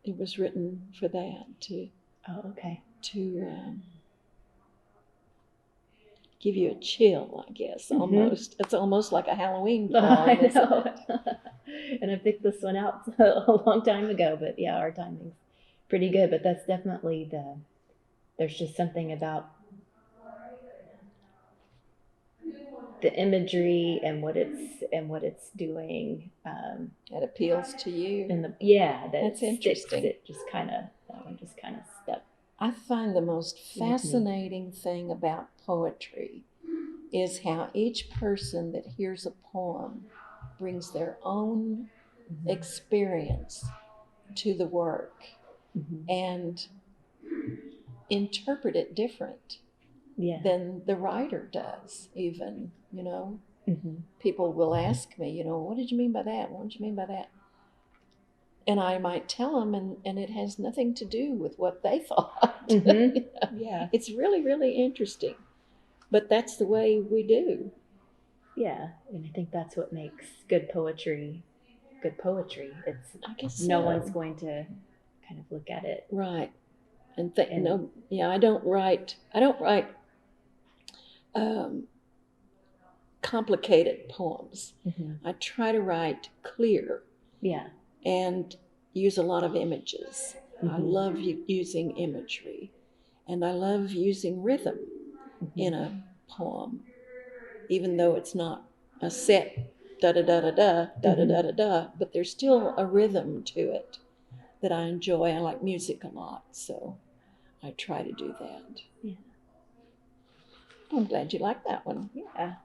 It was written for that, to give you a chill, I guess, almost. It's almost like a Halloween poem, isn't it? And I picked this one out a long time ago, but yeah, our timing's pretty good. But that's definitely there's just something about the imagery and what it's doing. It appeals to you. And that's interesting. That one just kind of stuck. I find the most fascinating thing about poetry is how each person that hears a poem brings their own experience to the work and interpret it different than the writer does, even, People will ask me, what did you mean by that? What did you mean by that? And I might tell them, and it has nothing to do with what they thought. Yeah. It's really, really interesting. But that's the way we do. Yeah, and I think that's what makes good poetry. It's, I guess no one's going to kind of look at it. Right. And I don't write complicated poems. I try to write clear. Yeah. And use a lot of images. I love using imagery. And I love using rhythm in a poem, even though it's not a set da-da-da-da-da, da-da-da-da-da, but there's still a rhythm to it that I enjoy. I like music a lot, so I try to do that. Yeah. I'm glad you like that one. Yeah.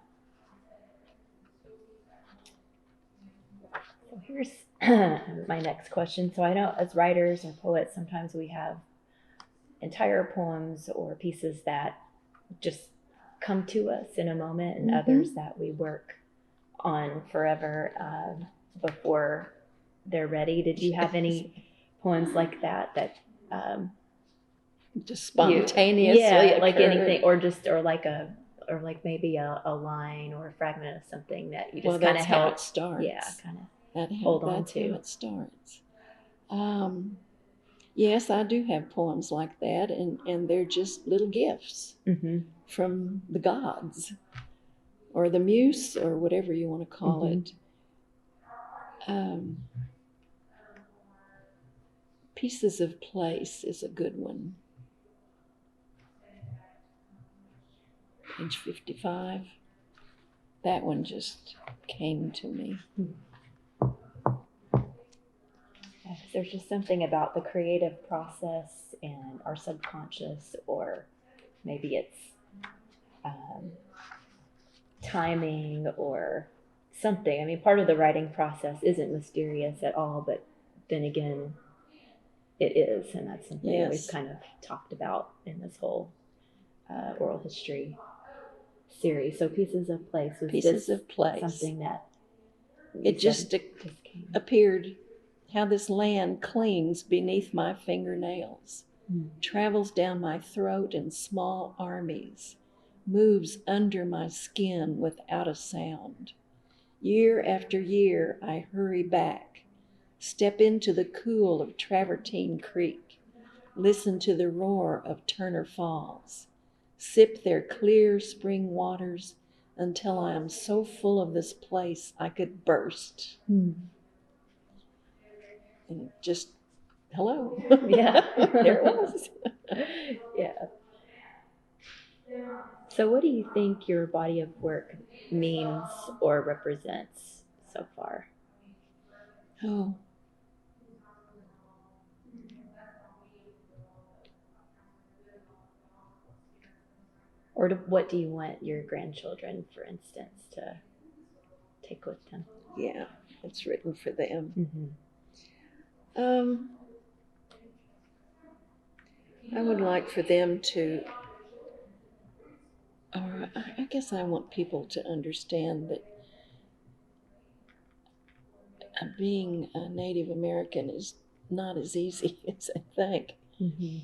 So here's my next question. So I know as writers or poets, sometimes we have entire poems or pieces that just come to us in a moment, and others that we work on forever before they're ready. Did you have any poems like that just spontaneously like occurred? Anything, or like maybe a line or a fragment of something that you just kind of held. How it starts. Yeah, kind of hold on to. That's how it starts. Yes, I do have poems like that, and they're just little gifts from the gods or the muse or whatever you want to call it. Pieces of Place is a good one. Page 55. That one just came to me. There's just something about the creative process and our subconscious, or maybe it's timing or something. I mean, part of the writing process isn't mysterious at all, but then again, it is, and that's something that we've kind of talked about in this whole oral history series. So Pieces of Place was something that it just appeared. How this land clings beneath my fingernails, travels down my throat in small armies, moves under my skin without a sound. Year after year I hurry back, step into the cool of Travertine Creek, listen to the roar of Turner Falls, sip their clear spring waters until I am so full of this place I could burst. And just, hello. Yeah. There it was. Yeah. So what do you think your body of work means or represents so far? Oh. Or what do you want your grandchildren, for instance, to take with them? Yeah, it's written for them. Mm-hmm. I would like for them to, or I guess I want people to understand that being a Native American is not as easy as I think. Mm-hmm.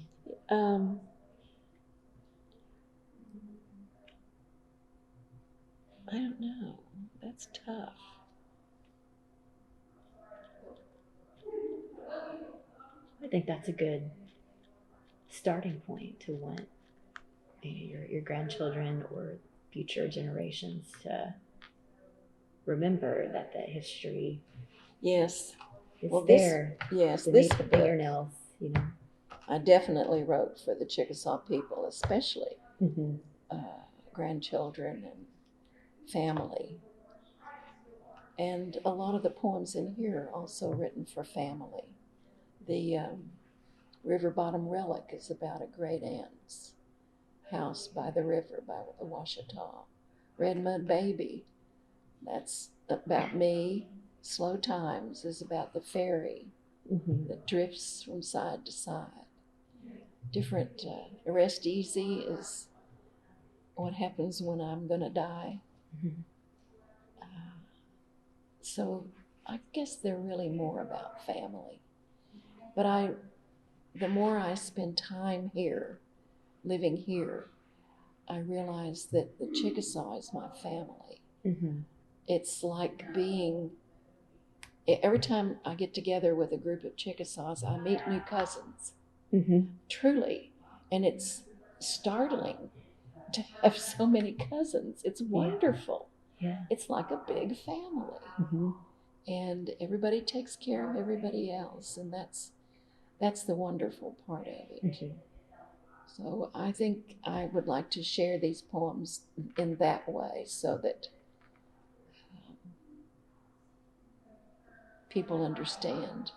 I don't know. That's tough. I think that's a good starting point to want your grandchildren or future generations to remember that the history Yes. is Well, there yes, this beneath the book, fingernails, you know. I definitely wrote for the Chickasaw people, especially Mm-hmm. grandchildren and family. And a lot of the poems in here are also written for family. The River Bottom Relic is about a great aunt's house by the river, by the Washita. Red Mud Baby, that's about me. Slow Times is about the ferry Mm-hmm. that drifts from side to side. Different, Rest Easy is what happens when I'm going to die. Mm-hmm. So I guess they're really more about family. But the more I spend time here, living here, I realize that the Chickasaw is my family. Mm-hmm. It's like every time I get together with a group of Chickasaws, I meet new cousins, Mm-hmm. truly. And it's startling to have so many cousins. It's wonderful. Yeah. It's like a big family. Mm-hmm. And everybody takes care of everybody else. And that's the wonderful part of it. Mm-hmm. So I think I would like to share these poems in that way so that people understand.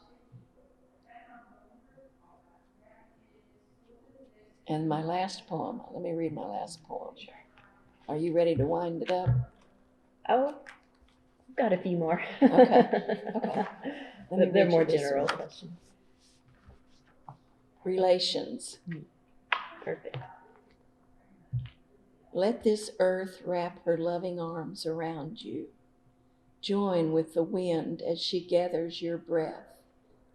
And my last poem, let me read my last poem. Sure. Are you ready to wind it up? Oh, I've got a few more. Okay. They're more general questions. Relations. Perfect. Let this earth wrap her loving arms around you. Join with the wind as she gathers your breath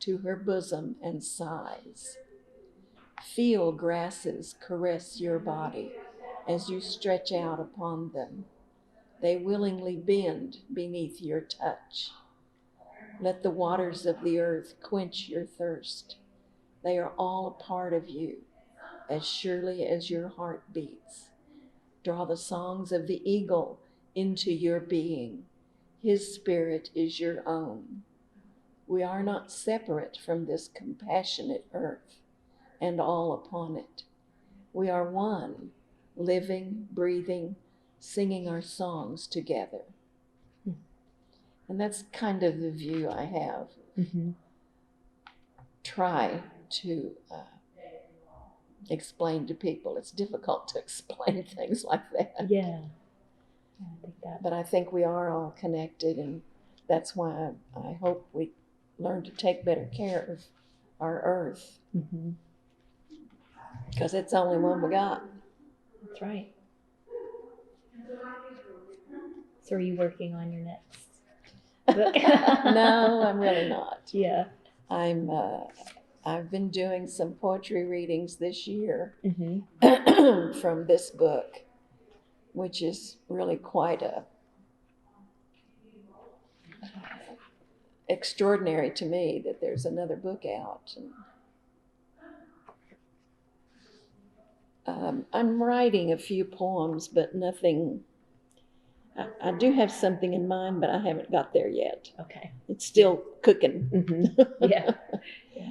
to her bosom and sighs. Feel grasses caress your body as you stretch out upon them. They willingly bend beneath your touch. Let the waters of the earth quench your thirst. They are all a part of you, as surely as your heart beats. Draw the songs of the eagle into your being. His spirit is your own. We are not separate from this compassionate earth and all upon it. We are one, living, breathing, singing our songs together. And that's kind of the view I have. Mm-hmm. Try to explain to people. It's difficult to explain things like that. Yeah. I think that. But I think we are all connected, and that's why I hope we learn to take better care of our earth. Mm-hmm. Because it's the only one we got. That's right. So are you working on your next book? No, I'm really not. Yeah. I've been doing some poetry readings this year Mm-hmm. from this book, which is really quite extraordinary to me that there's another book out. And, I'm writing a few poems, but nothing. I do have something in mind, but I haven't got there yet. Okay. It's still cooking. Mm-hmm. Yeah.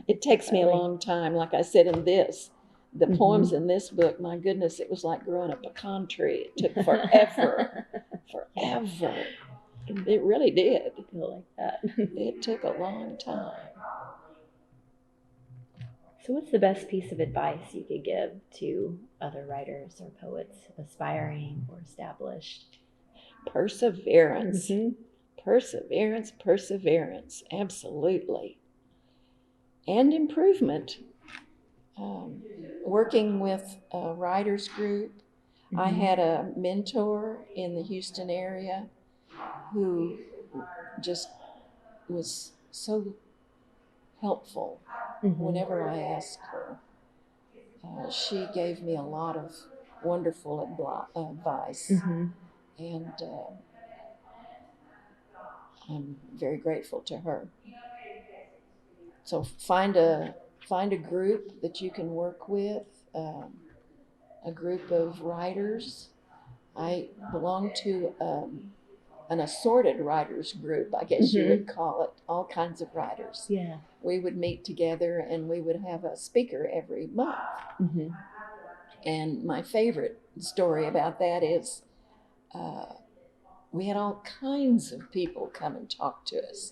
It takes me a long time. Like I said in this, the Mm-hmm. poems in this book, my goodness, it was like growing a pecan tree. It took forever. Forever. It really did. I feel like that. It took a long time. So, what's the best piece of advice you could give to other writers or poets, aspiring or established? Perseverance. Mm-hmm. Perseverance, perseverance, absolutely. And improvement. Working with a writers group, I had a mentor in the Houston area who just was so helpful whenever I asked her. She gave me a lot of wonderful advice, and I'm very grateful to her. So find a group that you can work with, a group of writers. I belong to an assorted writers group, I guess you would call it, all kinds of writers. Yeah. We would meet together and we would have a speaker every month. And my favorite story about that is we had all kinds of people come and talk to us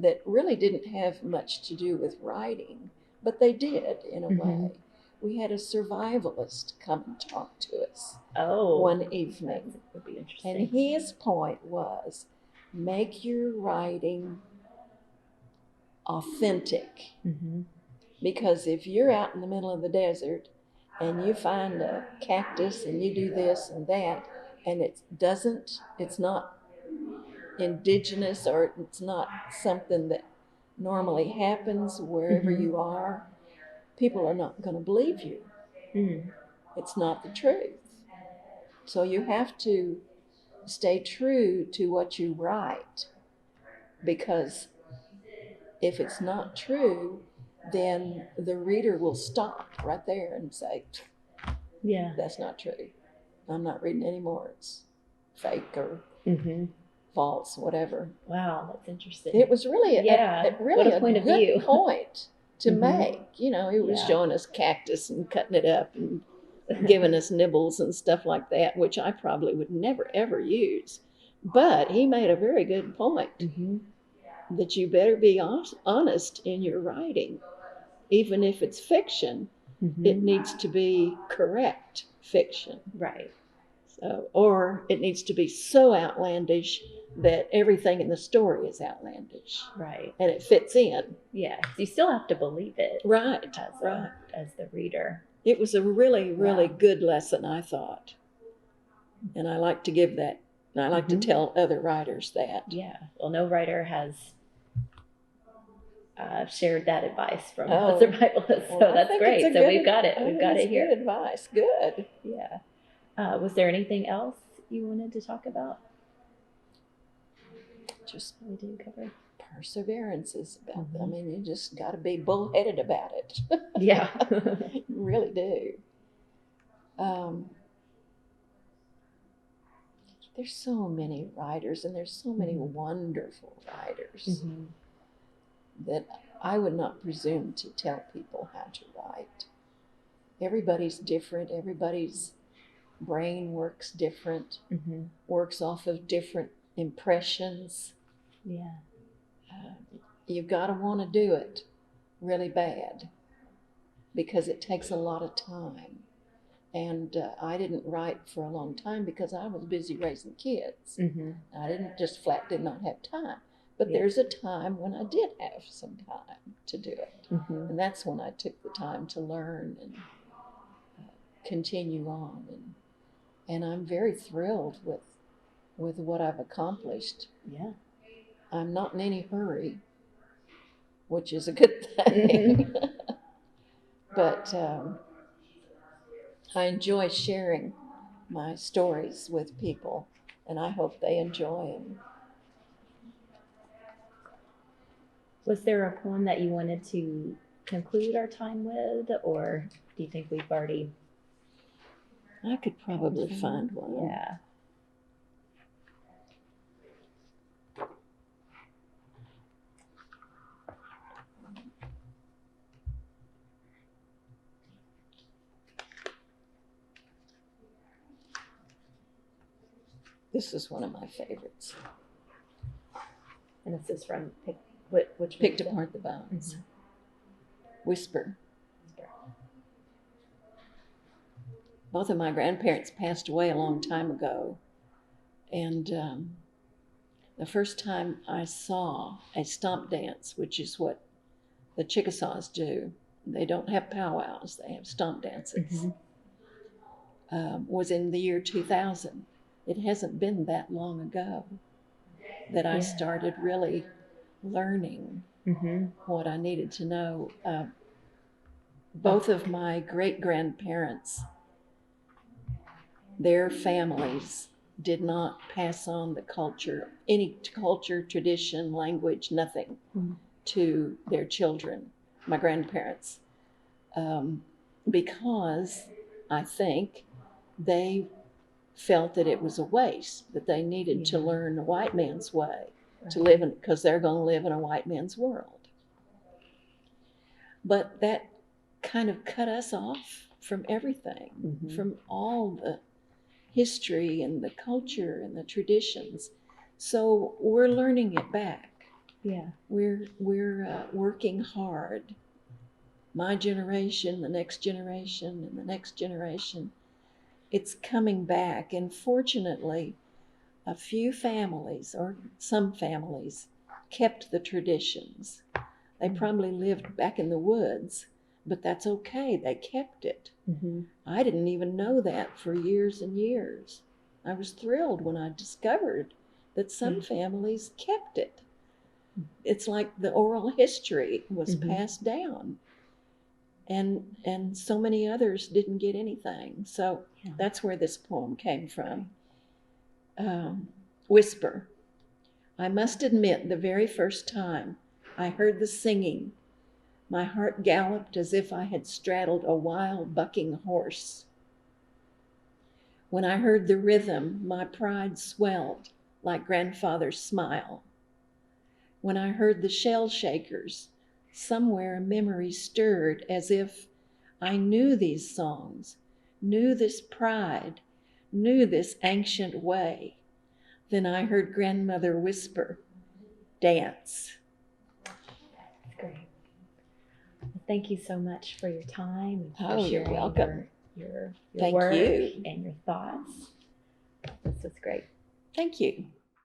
that really didn't have much to do with writing, but they did in a way. We had a survivalist come and talk to us one evening. That would be interesting. And his point was, make your writing authentic. Because if you're out in the middle of the desert and you find a cactus and you do this and that, and it's not indigenous, or it's not something that normally happens wherever you are, people are not going to believe you. It's not the truth. So you have to stay true to what you write, because if it's not true, then the reader will stop right there and say, yeah, that's not true. I'm not reading anymore. It's fake or false, whatever. Wow, that's interesting. It was really a good point to make. You know, he was showing us cactus and cutting it up and giving us nibbles and stuff like that, which I probably would never, ever use. But he made a very good point that you better be honest in your writing. Even if it's fiction, it needs to be correct fiction. Right. So, or it needs to be so outlandish that everything in the story is outlandish. Right. And it fits in. Yeah. You still have to believe it. Right. As the reader. It was a really, really good lesson, I thought. And I like to give that. And I like to tell other writers that. Yeah. Well, no writer has shared that advice from a survivalist. So that's great. So we've got it. We've got it here. Good advice. Good. Yeah. Was there anything else you wanted to talk about? Just we didn't cover. Perseverance is about I mean, you just got to be bullheaded about it. Yeah. You really do. There's so many writers, and there's so many wonderful writers that I would not presume to tell people how to write. Everybody's different. Everybody's brain works different, works off of different impressions. Yeah. You've got to want to do it really bad, because it takes a lot of time. And I didn't write for a long time because I was busy raising kids. I did not have time. But there's a time when I did have some time to do it. And that's when I took the time to learn and continue on. And I'm very thrilled with what I've accomplished. Yeah. I'm not in any hurry, which is a good thing. But I enjoy sharing my stories with people, and I hope they enjoy them. Was there a poem that you wanted to conclude our time with, or do you think we've already... I could probably find one. Yeah. This is one of my favorites. And this is from which Picked Apart the Bones. Whisper. both of my grandparents passed away a long time ago. And the first time I saw a stomp dance, which is what the Chickasaws do, they don't have powwows, they have stomp dances, was in the year 2000. It hasn't been that long ago that I started really learning what I needed to know. Both of my great-grandparents, their families did not pass on the culture, any culture, tradition, language, nothing to their children, my grandparents, because I think they felt that it was a waste, that they needed to learn the white man's way, to live in, because they're going to live in a white man's world. But that kind of cut us off from everything, from all the history and the culture and the traditions. So we're learning it back. Yeah. We're working hard. My generation, the next generation, and the next generation. It's coming back, and fortunately, a few families, or some families, kept the traditions. They probably lived back in the woods, but that's okay. They kept it. I didn't even know that for years and years. I was thrilled when I discovered that some families kept it. It's like the oral history was passed down. And so many others didn't get anything. So that's where this poem came from. Whisper. I must admit, the very first time I heard the singing, my heart galloped as if I had straddled a wild bucking horse. When I heard the rhythm, my pride swelled like grandfather's smile. When I heard the shell shakers, somewhere a memory stirred as if I knew these songs, knew this pride, knew this ancient way. Then I heard grandmother whisper, dance. That's great. Well, thank you so much for your time and for Oh, you're sharing welcome. your Thank work you. and your thoughts. This was great. Thank you.